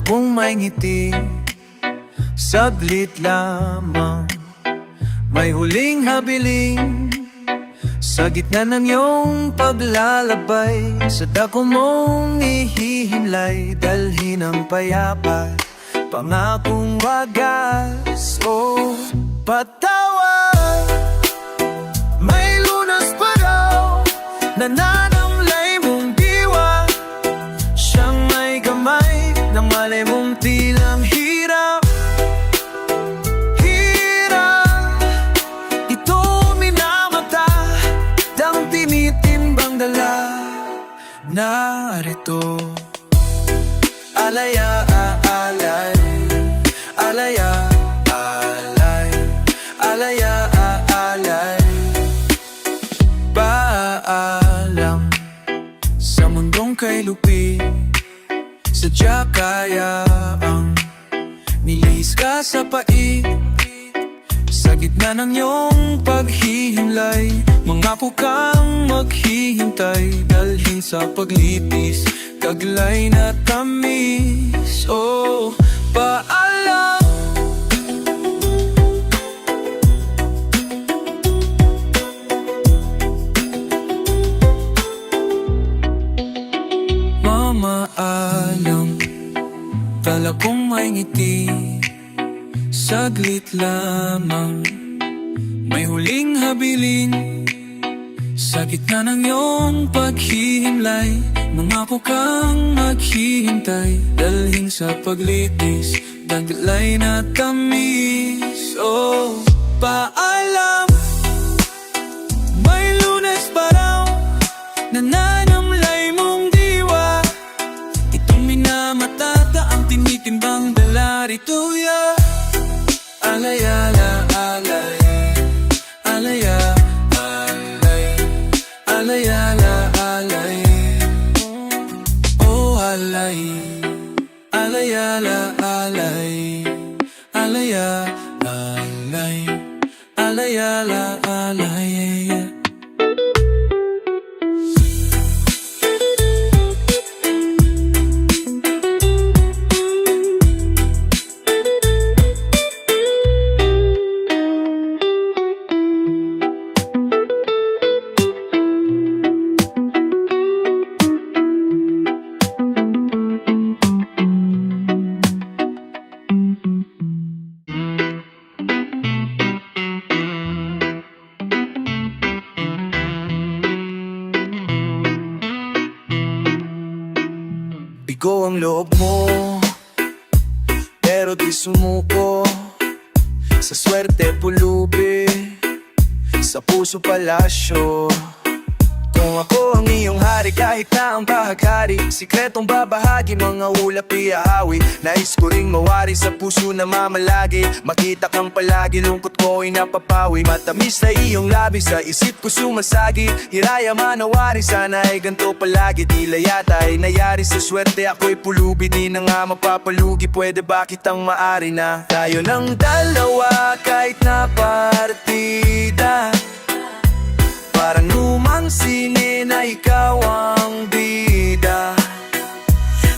kong may ngiti, saglit lamang. May huling habiling sa gitna ng iyong paglalabay. Sa dako mong ihihimlay, dalhin ang payapa, pangakong wagas o patawad. May lunas pa raw, nananamlay mong diwa. Siyang may kamay ng malay mong tilang hirap. Narito alaya, alay, alaya, alay, alaya, alay. Paalam sa mundong kay lupi, sadya kaya ang nilihis ka sa pait. Sa gitna ng iyong paghihimlay, mangako kang maghihintay, dalhin sa paglitis, taglay na tamis. Oh, paalam. Mamaalam, tala kong may ngiti, saglit lamang. May huling habilin sa gitna ng iyong paghihimlay, mangako kang maghihintay, dalhin sa paglitis, taglay na tamis. Oh, paalam. May lunas pa raw, nananamlay mong diwa. Itong minamatata ang tinitimbang dala rito, yeah. Alayala, alay, alaya, alay, alayala, alay. Oh, alay, alayala, alay, alaya, alay, alayala, alay. Bigo ang loob mo, pero di sumuko. Sa swerte pulubi, sa puso palasyo. Kung ako ang iyong hari, kahit na ang bahaghari, sikretong babahagi, mga ulap iahawi. Nais ko ring mawari sa puso na mamalagi, makita kang palagi, lungkot ko'y napapawi. Matamis na iyong labi, sa isip ko sumasagi, hiraya manawari, sana ay ganito palagi. Tila yata ay nayari sa swerte, ako'y pulubi, di na nga mapapalugi. Pwede ba kitang maari na tayo ng dalawa, kahit na partida? Parang lumang sine na ikaw ang bida,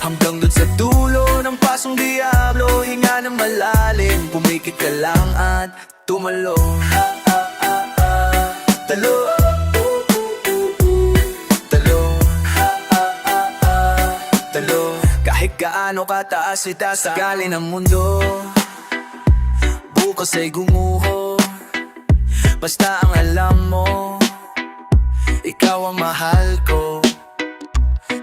hanggang dun sa dulo ng pasong diablo. Hinga ng malalim, pumikit ka lang at tumalo. Talo, talo, talo. Kahit gaano kataas itaas galing ang mundo, bukas ay gumuho. Basta ang alam mo, ikaw ang mahal ko.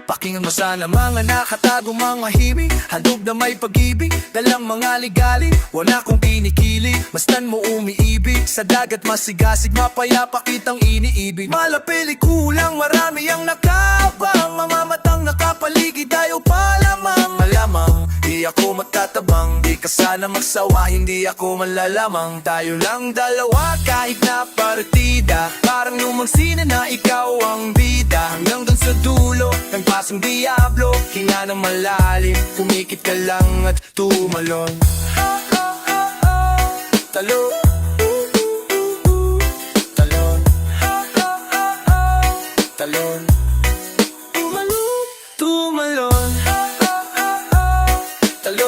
Pakinggan mo sana mga nakatagong mga himig, handog na may pag-ibig, dalang mga ligalig, wala kong kinikilig. Mastan mo umiibig, sa dagat masigasig, mapayapa kitang iniibig. Malapili kulang, marami ang nakabang, mamamatang nakapaligid, tayo pa lamang. Malamang, di ako matatabang, di ka sana magsawa, hindi ako malalamang. Tayo lang dalawa, kahit na partida, parang lumang sine na ikaw ang bida. Hanggang dun sa dulo ng pasong diablo, hinga ng malalim, pumikit ka lang at tumalon. Talo, talon, talon, tumalon, tumalon, talon.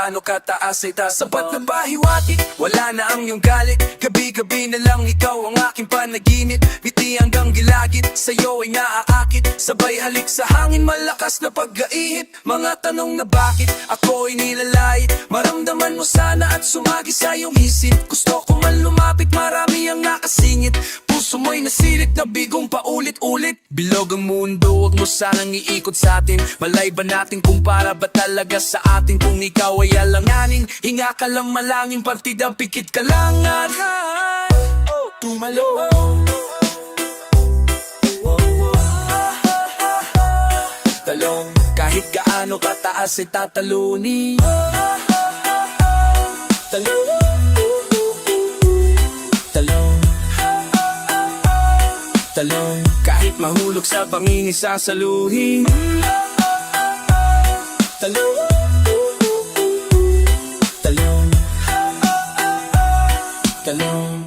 gaano kataas ay taas. Sapat na ba hiwatig? Wala na ang iyong galit. Gabi-gabi na lang ikaw ang aking panaginip. Ngiti hanggang gilagid, sa'yo ay naaakit. Sabay halik sa hangin, malakas na pag-gaihip. Mga tanong na bakit ako ay nilalait. Maramdaman mo sana at sumagi sa iyong isip. Gusto ko man lumapit, marami ang nakasingit. Puso mo'y nasilit na bigong paulit-ulit. Bilog ang mundo, huwag mo sanang iikot sa atin. Malay ba natin kung para ba talaga sa atin? Kung ikaw ay alanganin, hinga ka lang malangin. Partidang pikit ka lang at tumalo. Talong, kahit gaano kataas ay tatalunin. Talong, talong, talong, kahit mahulog sa bangin isasaluhin. Talong, talong, talong,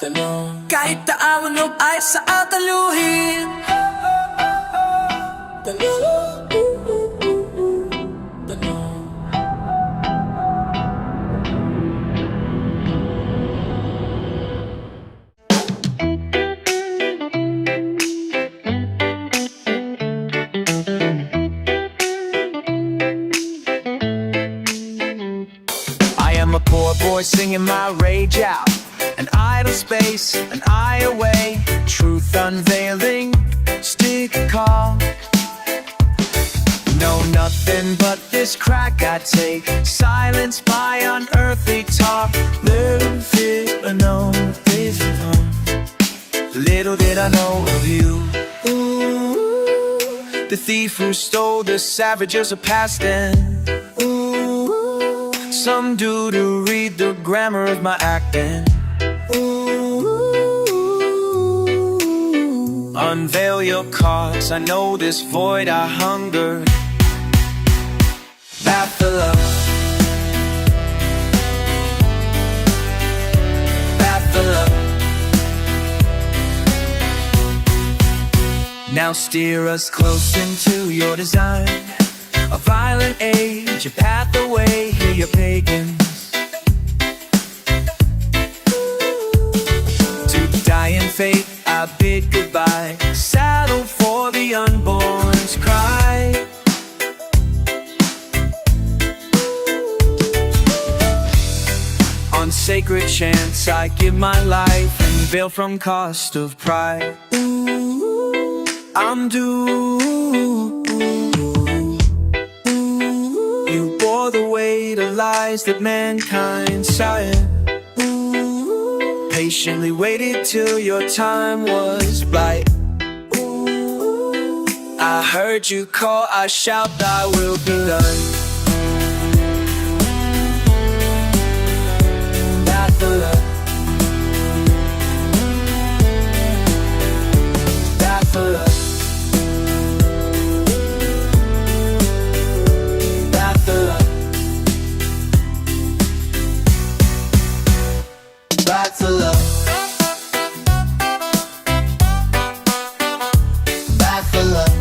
talong, kahit taawan ng ay sa ataluhin. Talong, talong. I am a poor boy singing my rage out. An idle space, an eye away. Truth unveiling, stick call. No, nothing but this crack I take. Silenced by unearthly talk. Live it or no, live it on. Little did I know of you. Ooh, the thief who stole the savages of past and ooh, some dude who read the grammar of my acting. Unveil your cause, I know this void I hungered. Path of love, path of love. Now steer us close into your design. A violent age, a path away, hear your pagans. To die in faith, I bid goodbye. Saddle for the unborn's cry. On sacred chance, I give my life and veil from cost of pride. I'm due. You bore the weight of lies that mankind sired. Patiently waited till your time was right. I heard you call, I shout, thy will be done. Path of love, path of love, path of love, path of love.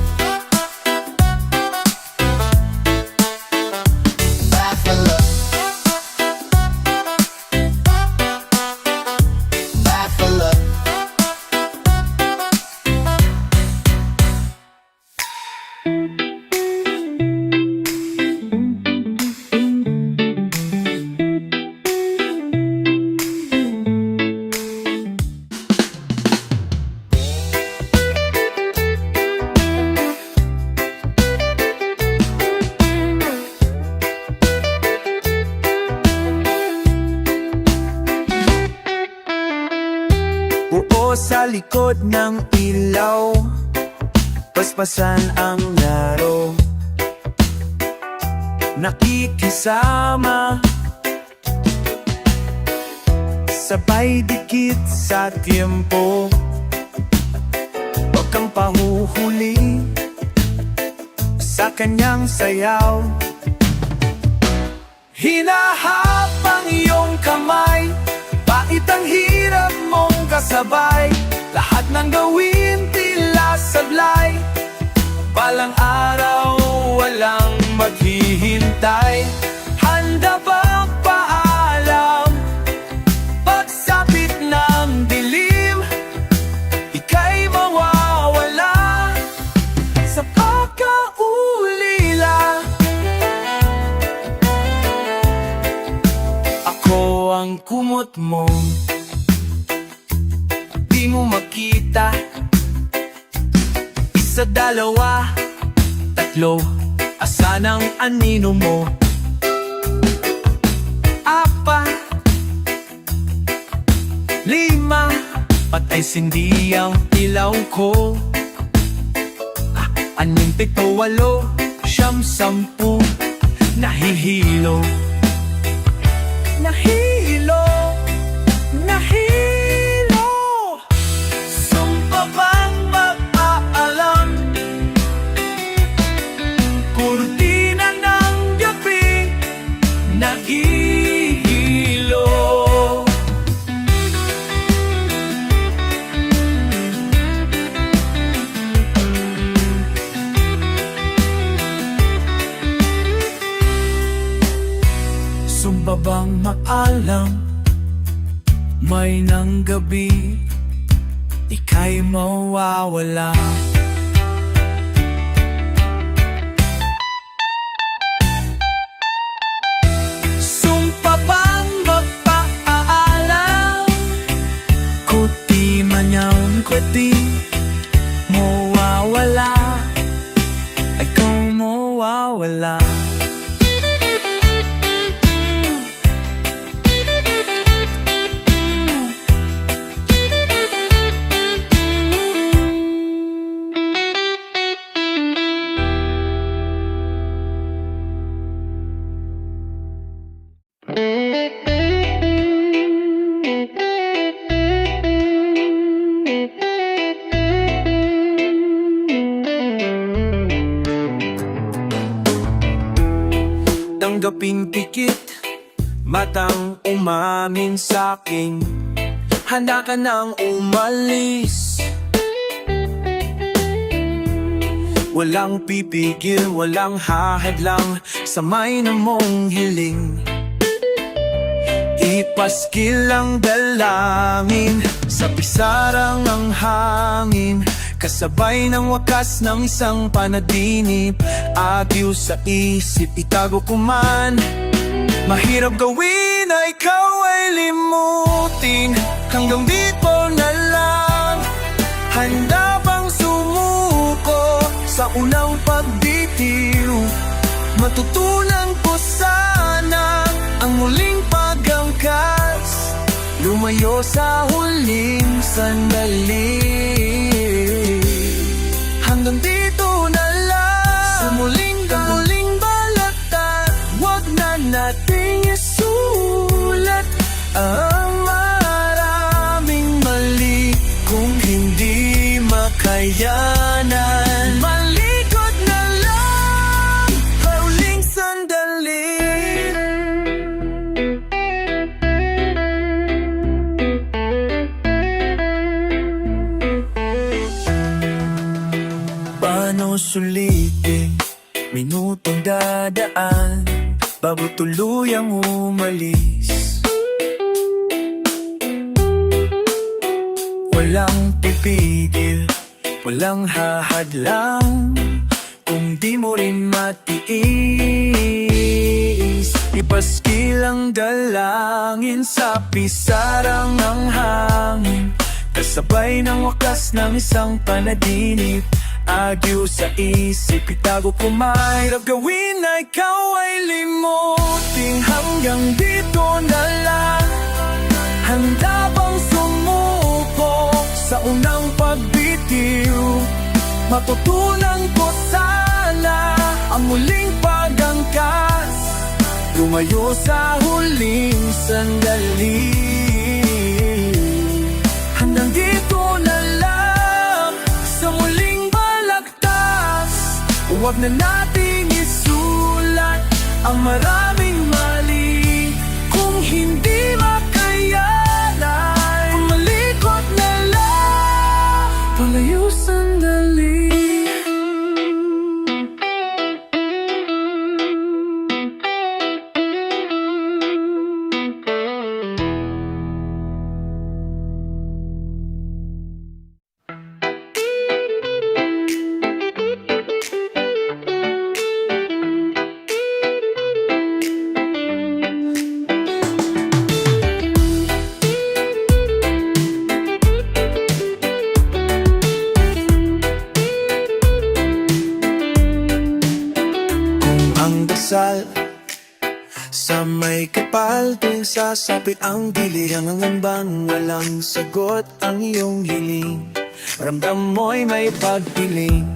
Buo sa likod ng ilaw, paspasan ang laro. Nakikisama, sabay dikit sa tiempo. Huwag kang pahuhuli sa kanyang sayaw. Hinahap ang iyong kamay, pait ang hirap mong sabay, lahat ng gawin tila sablay. Balang araw walang maghihintay. Handa bang paalam? Pagsapit ng dilim, ika'y mawawala sa pagkaulila. Ako ang kumot mo, di mo makita. Isa, dalawa, tatlo, asan ang anino mo? Apat, lima, patay sindi ang ilaw ko. Anim, pito, walo, siyam, sampu, nahihilo. Nahihilo, nahilo. Sumpa bang mag-aalam? Kurtina ng gabi, nahihilo. Sumpa bang maalam? May ng gabi, ika'y mawawala. Sumpa bang magpaalam? Kuti manyang kweti, mawawala. Ikaw mawawala. Tanggaping pikit, matang umamin sa'kin. Handa ka nang umalis. Walang pipigil, walang hahadlang sa may na mong hiling. Ipaskil ang dalangin sa pisarang ng hangin, kasabay ng wakas ng isang panaginip. Agyo sa isip, itago ko man. Mahirap gawin na ikaw ay limutin. Hanggang dito na lang. Handa bang sumuko sa unang pagbitiw? Matutunan ko sana ang muling pag-angkas, lumayo sa huling sandali. Hanggang dito na lang, sa muling balatan, wag na nating isulat ang maraming mali kung hindi makayanan. Malikot na lang, huling sandali. Paano sulitin? Minutong dadaan bago tuluyang umalis. Walang pipigil, walang hahadlang kung di mo rin matiis. Ipaskil ang dalangin sa pisarang ng hangin, kasabay ng wakas ng isang panaginip. Agyo sa isip, itago ko mahirap gawin na ikaw ay limutin. Hanggang dito na lang. Handa bang sumuko sa unang pagbitiw? Matutunan ko sana ang muling pag-angkas, lumayo sa huling sandali. Hanggang dito na lang, sa muling huwag na nating isulat ang maraming mali kung hindi makayanan. Malikot na may kapal tuwing sasapit ang dilim. Ang ngambang walang sagot ang iyong hiling. Ramdam mo'y may pagpiling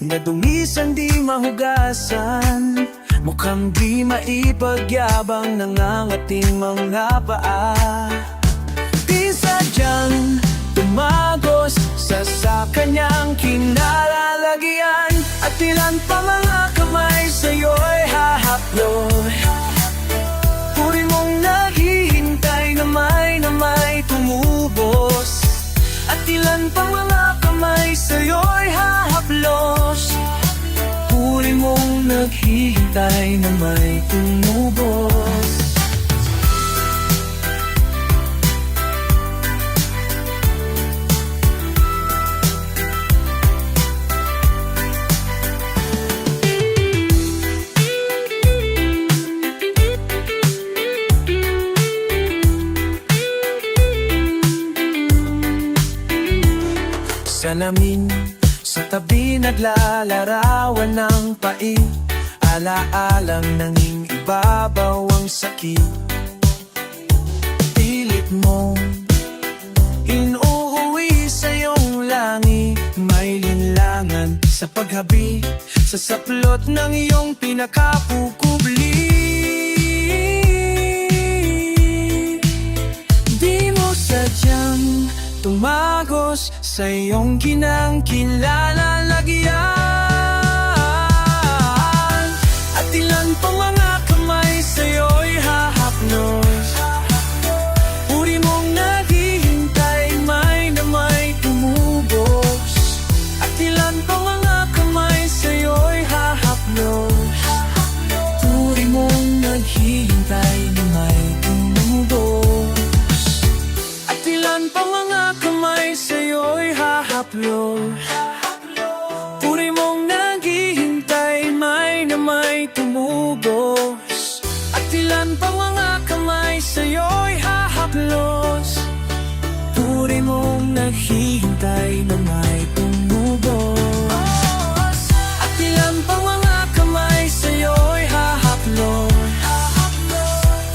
na dumisan di mahugasan. Mukhang di maipagyabang nangangating mga paa. Di sadyang tumagos sa kanyang kinalalagyan. At ilan pa mga kamay sa'yo'y hahaplo. Puri mong naghihintay na may tumubos. At ilan pa mga kamay sa'yo'y hahaplos. Puri mong naghihintay na may tumubos. Salamin sa tabi naglalarawan ng pai. Alaalang nanging ibabaw ang sakit. Pilit mong inuuwi sa iyong langit. May linlangan sa paghabi sa saplot ng iyong pinakapukubli. Di mo sadyang tumagos sa iyong ginang kinalalagyan. At ilan pang mga kamay sa'yo'y hahaplos. Puri mong naghihintay na may tumubos. At ilan pang mga kamay sa'yo'y hahaplos. Puri mong naghihintay na may tumubos. At ilan pang mga kamay sa'yo'y hahaplos. Puri mong naghihintay na may tumubos. At ilan pa mga kamay sa'yo'y hahaplos. Puri mong naghihintay na may tumubos. At ilan pa mga kamay sa'yo'y hahaplos.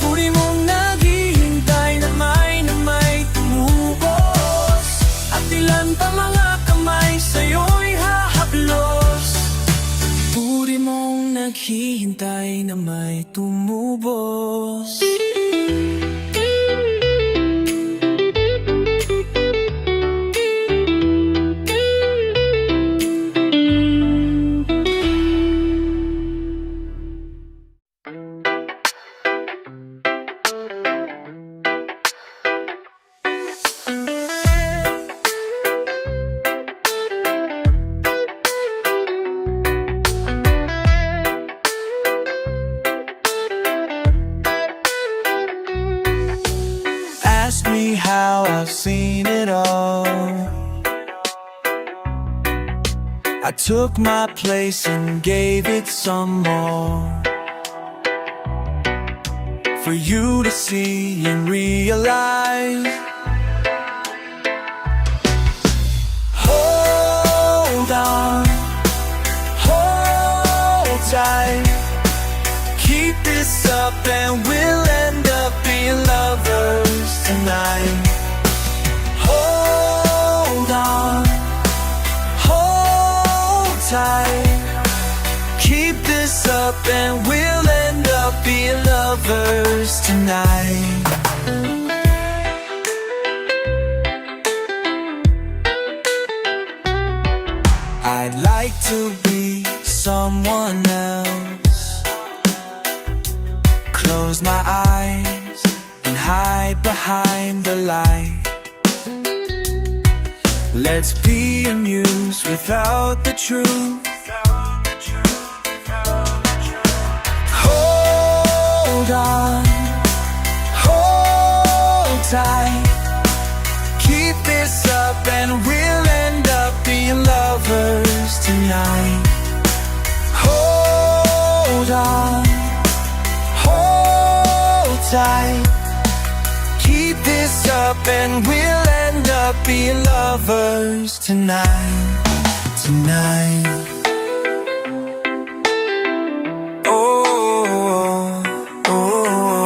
Puri mong naghihintay na may tumubos. At ilan pa mga kamay sa'yo'y hahaplos. Puri mong naghihintay na may tumubos. Ask me how I've seen it all. I took my place and gave it some more. For you to see and realize. Hold on, hold tight. Keep this up and we'll end up being lovers tonight. Hold on, hold tight. Keep this up and we'll end up being lovers tonight. I'd like to be someone else. Close my eyes and hide behind the light. Let's be amused without the truth. Hold on, hold tight. Keep this up and we'll end up being lovers tonight. Hold on, hold tight. Keep this up and we'll end up being lovers tonight. Tonight. Oh, oh, oh.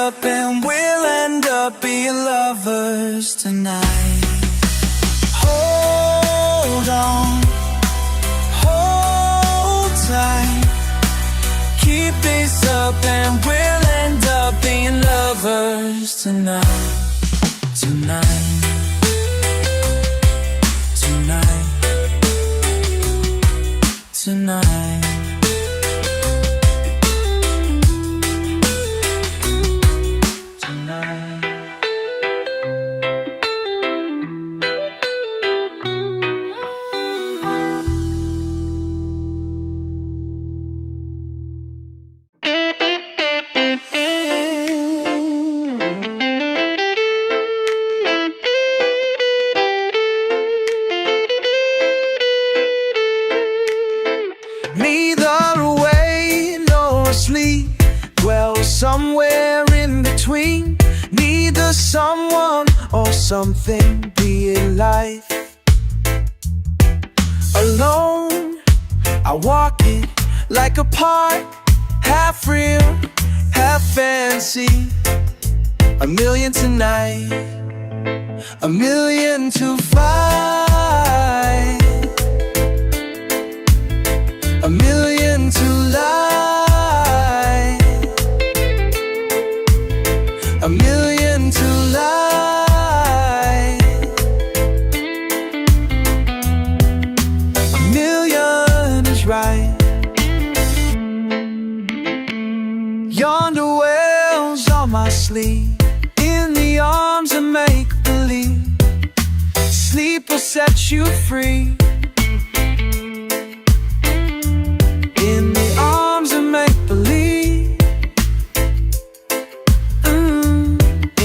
up and we'll end up being lovers tonight. Hold on, hold tight. Keep this up and we'll end up being lovers tonight. Tonight. Tonight. Tonight. Neither away nor asleep, dwell somewhere in between. Neither someone or something, be in life. Alone, I walk it like a part, half real, half fancy. A million tonight, a million to fight. A million to lie. A million to lie. A million is right. Yonder whales on my sleeve, in the arms of make-believe. Sleep will set you free. In the arms of make-believe.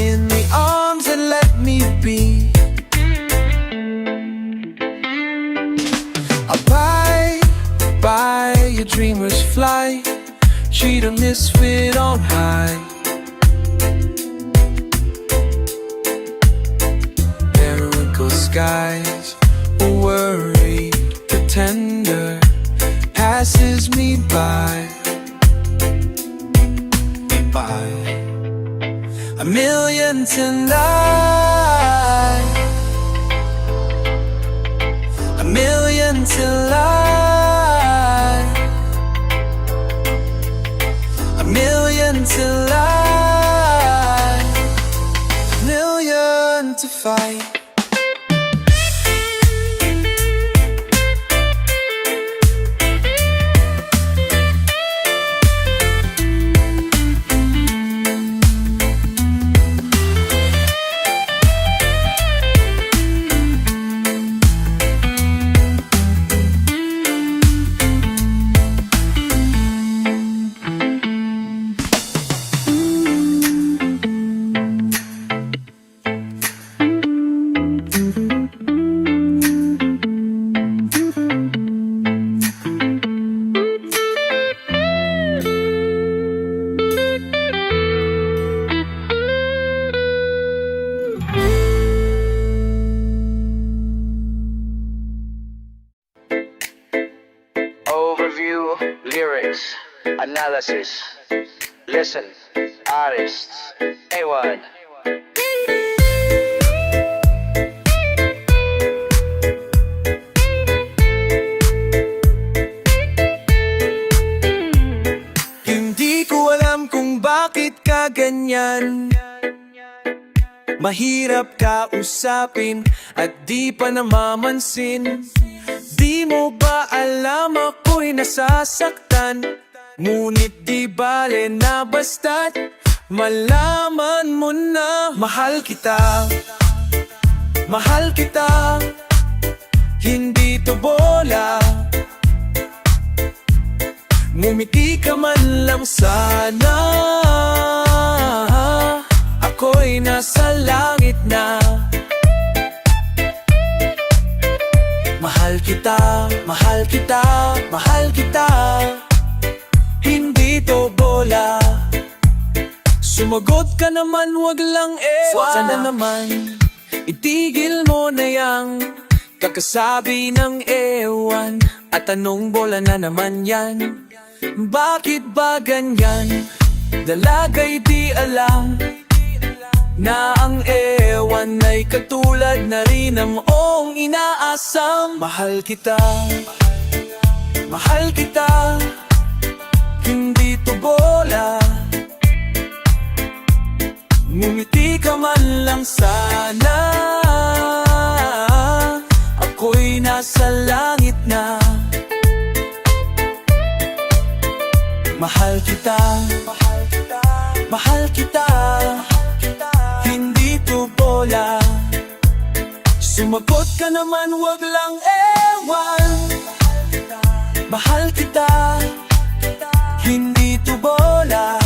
In the arms that let me be. I'll buy your dreamer's flight. Treat a misfit on high. Miracle skies, a worried pretender passes me by. A million tonight. A million tonight. A million tonight. A million to fight. Overview, lyrics, analysis. Listen, artists, A1. Hindi ko alam kung bakit ka ganyan. Mahirap ka usapin at di pa namamansin. Di mo ba alam ako'y nasasaktan? Ngunit di bale na basta't malaman mo na mahal kita. Mahal kita, hindi to bola. Ngumiti ka man lang sana. Ako'y nasa langit na. Mahal kita, mahal kita, mahal kita. Hindi to bola. Sumagot ka naman, wag lang ewan. Sana naman, itigil mo na yang kakasabi ng ewan. At anong bola na naman yan? Bakit ba ganyan? Dalaga'y di alam na ang ewan ay katulad na rin ng iyong inaasam. Mahal kita, mahal kita, hindi to bola. Ngumiti ka man lang sana, ako'y nasa langit na. Mahal kita, mahal kita, mahal kita, hindi to bola. Sumagot ka naman, wag lang ewan. Mahal kita, hindi to bola.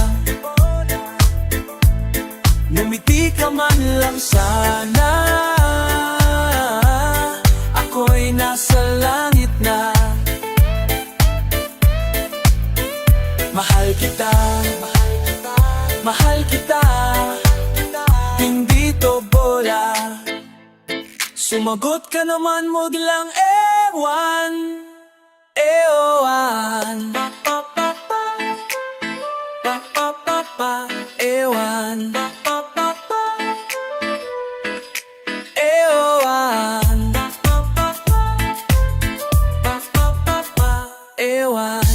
Ngumiti ka man lang sana, ako'y nasa langit na. Mahal kita, mahal kita, hindi to bola. Sumagot ka naman, wag lang ewan. Ewan, ewan, ewan, ewan.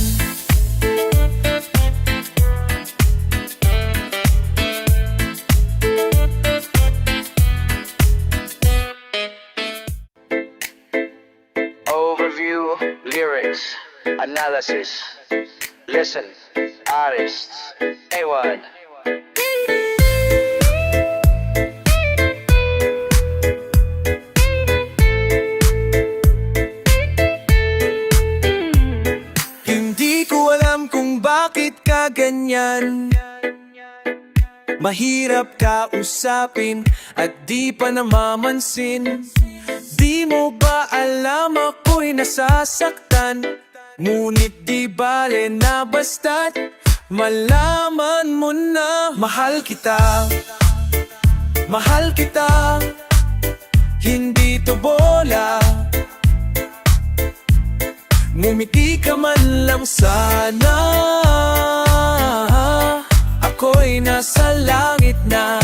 Overview, lyrics, analysis. Listen, artists. A1. Hindi ko alam kung bakit ka ganyan. Mahirap ka usapin at di pa namamansin. Di mo ba alam ako'y nasasaktan? Ngunit di bale na basta't malaman mo na. Mahal kita, mahal kita, hindi to bola. Ngumiti ka man lang sana, ako'y nasa langit na.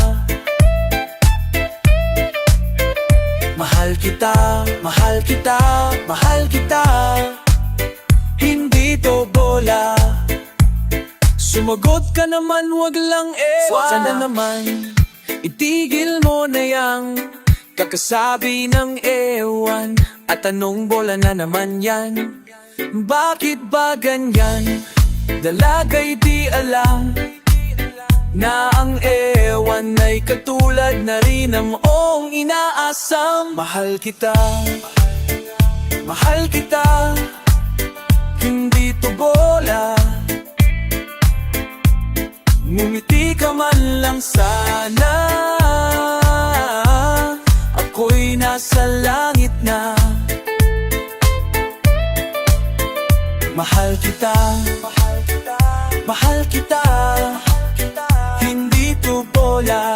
Mahal kita, mahal kita, mahal kita, hindi to bola. Sumagot ka naman, wag lang ewan. Sana naman, itigil mo na yang kakasabi ng ewan. At anong bola na naman yan? Bakit ba ganyan? Dalaga'y di alam na ang ewan ay katulad na rin ng iyong inaasam. Mahal kita, mahal kita, hindi to bola. Ngumiti ka man lang sana, ako'y nasa langit na. Mahal kita, mahal kita, mahal kita, hindi to bola.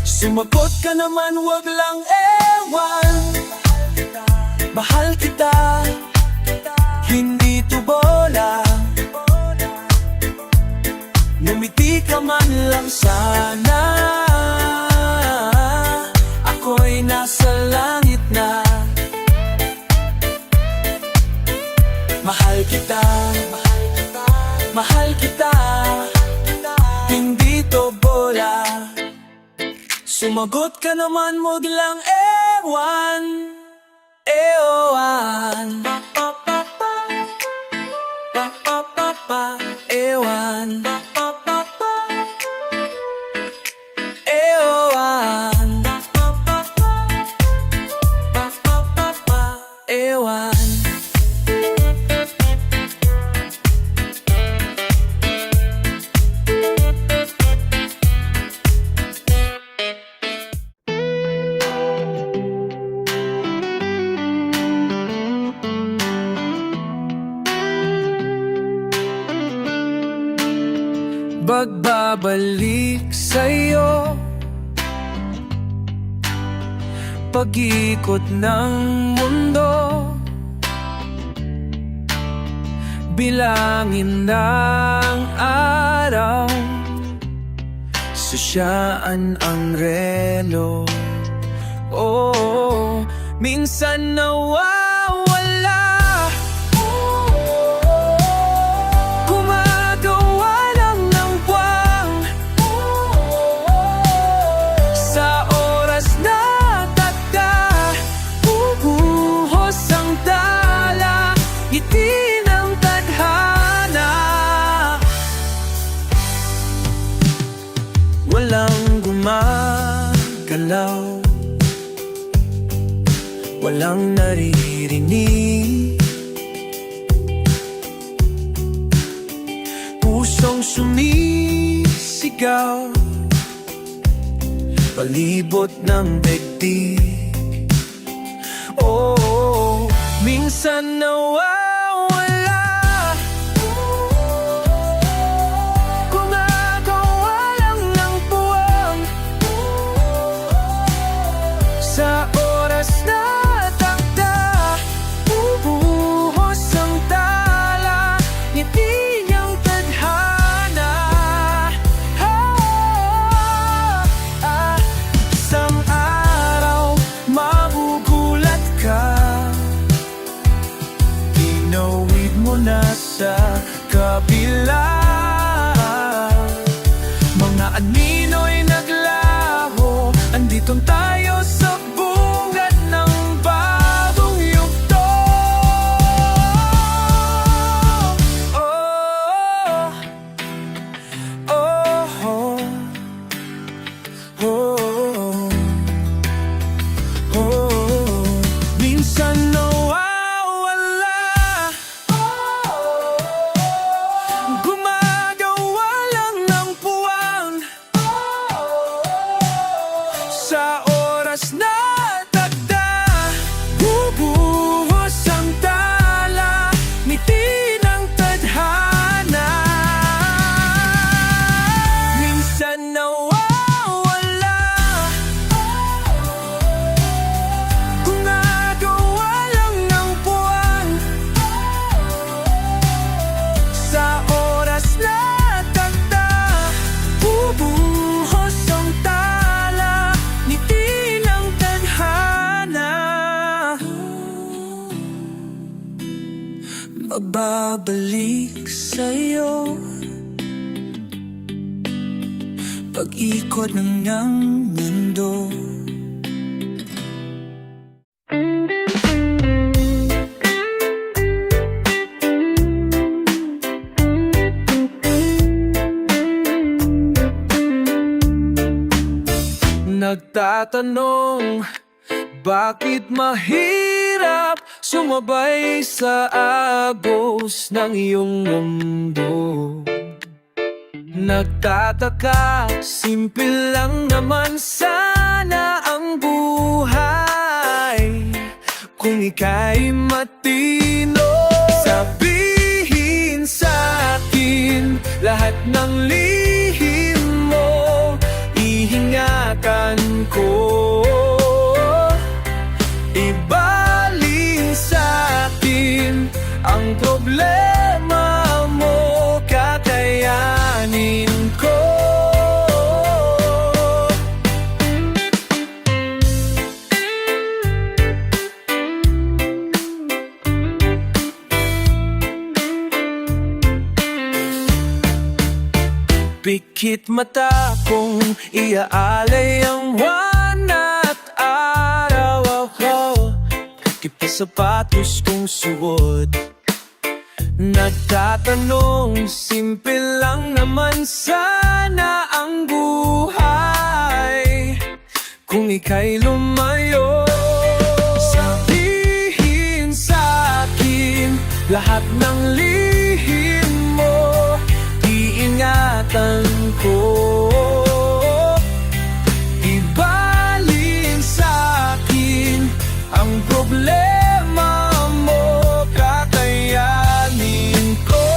Sumagot ka naman, wag lang ewan. Mahal kita, hindi to bola. Ngumiti ka man lang sana, ako'y nasa langit na. Mahal kita, mahal kita, hindi to bola. Sumagot ka naman, wag lang ewan. Ewan, ewan, ewan, ewan. Pagbabalik sa'yo, pag-ikot ng mundo, bilangin ng araw, susyaan ang relo. Oh, minsan nawawala, gumagawa lang ng buwang sa oras na tagda, bubuhos ang dala, ngiti ng tadhana. Walang gumagalaw, walang naririnig, pusong sumisigaw, palibot ng daigdig. Oh, minsan nawawala, gumagawa lang ng buwang sa oras na takda, bubuhos ang tala, ngiti niyang tadhana. Isang araw magugulat ka, inawid mo na sa kabila, mga anino'y naglaho, andito tayo sa bungad ng bagong yugto. Oh, oh, oh, oh, oh. Minsan nawawala, gumagawa lang ng puwang sa oras na tagda, bubuhos ang tala, ngiti ng tadhana. Minsan nawawala, gumagawa lang ng buwan sa oras na tagda, bubuhos ang tala, ngiti ng tadhana. Mababalik sa'yo pag-ikot ng mundo. Nagtatanong, bakit mahirap sumabay sa agos ng iyong mundo? Nagtataka, simple lang naman sana ang buhay kung ika'y matino. Sabihin sa'kin lahat ng lihim mo, iingatan ko. Ibaling sa'kin ang problema mo, kakayanin ko. Pikit mata kung iaalay ang buwan at araw ako, kipasapatos kong suot. Nagtatanong, simple lang naman sana ang buhay kung ika'y lumayo. Sabihin sa'kin lahat ng lihim mo, iingatan ko. Ibaling sa'kin ang problema mo, kakayanin ko.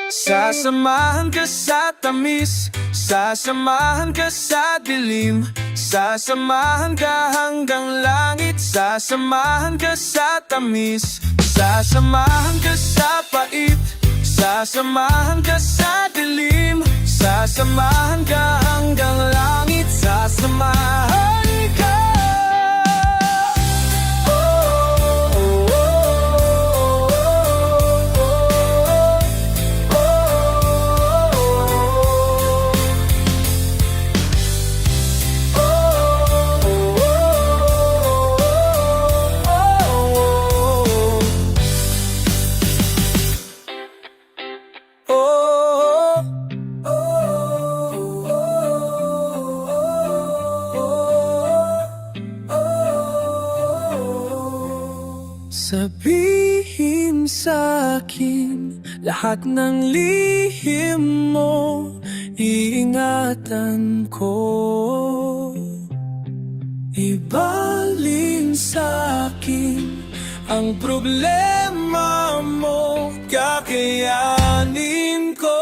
Sasamahan ka sa tamis, sasamahan ka sa dilim, Sasamahan ka hanggang langit, sasamahan ka sa tamis, sasamahan ka sa pait, sasamahan ka sa dilim, sasamahan ka hanggang langit, sasamahan ka. Sabihin sa'kin lahat ng lihim mo, iingatan ko. Ibaling sa'kin ang problema mo, kakayanin ko.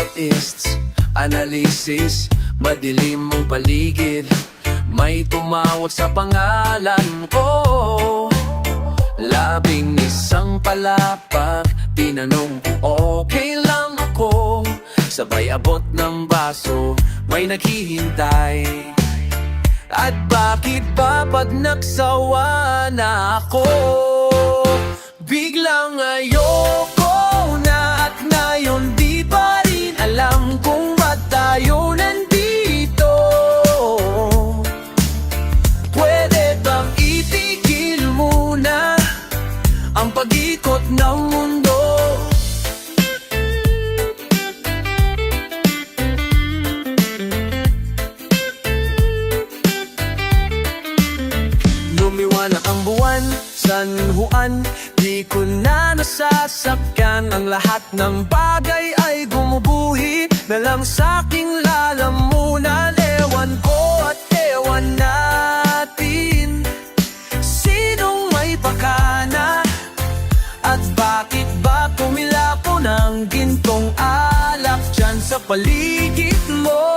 Artists, analysis, madilim ang paligid, may tumawag sa pangalan ko. Labing isang palapag, tinanong okay lang ako. Sabay abot ng baso, may naghihintay. At bakit ba pag nagsawa na ako, biglang ayoko na, at ngayon di pa rin alam kung ba't tayo nandito. Pwede bang itigil muna ang pag-ikot ng mundo? Lumiwanag ang buwan, San Juan, di ko na nasasakyan. Ang lahat ng bagay ay gumubuhi na lang sa'king lalamunan. Ewan ko at ewan natin, sinong may pakana, at bakit ba tumilapon ang gintong alak dyan sa paligid mo?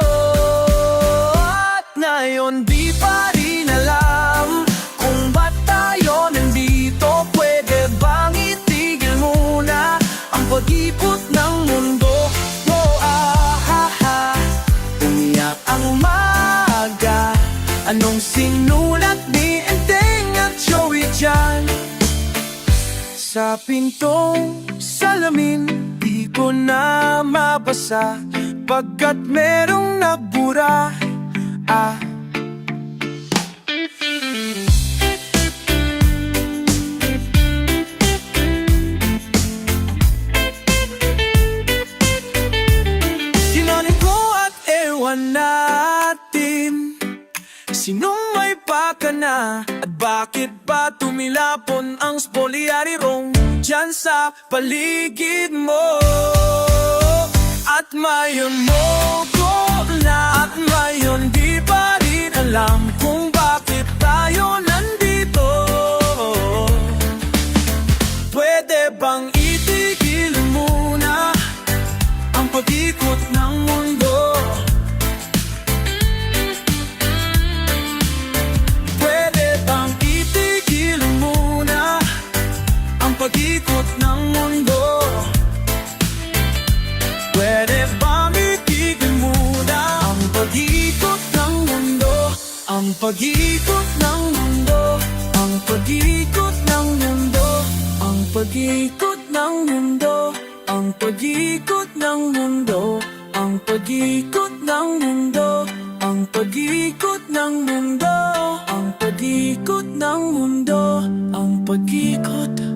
At ngayon di pa rin alam kung ba't tayo nandito. Pwede bang itigil muna ang pag-ikot ng mundo? Umiyak ang umaga, anong sinulat ni Enteng at Joey dyan? Sa pintong salamin, di ko na mabasa, pagkat merong nagbura. Tinanin ko at ewan natin, sinong may pakana, at bakit ba tumilapon ang spolyarong dyan sa paligid mo? At mayon mo ko na, at mayon di pa rin alam kung bakit tayo nandito. Pwede bang itigil muna ang pag-ikot ng mundo? Pwede bang itigil muna ang pag-ikot ng mundo? Pwede bang itigil muna ang pag-ikot ng mundo? Ang pag-ikot ng mundo, ang pag-ikot ng mundo, ang pag-ikot ng mundo, ang pag-ikot ng mundo, ang pag-ikot ng mundo, ang pag-ikot ng mundo, ang pag-ikot ng mundo, ang pag-ikot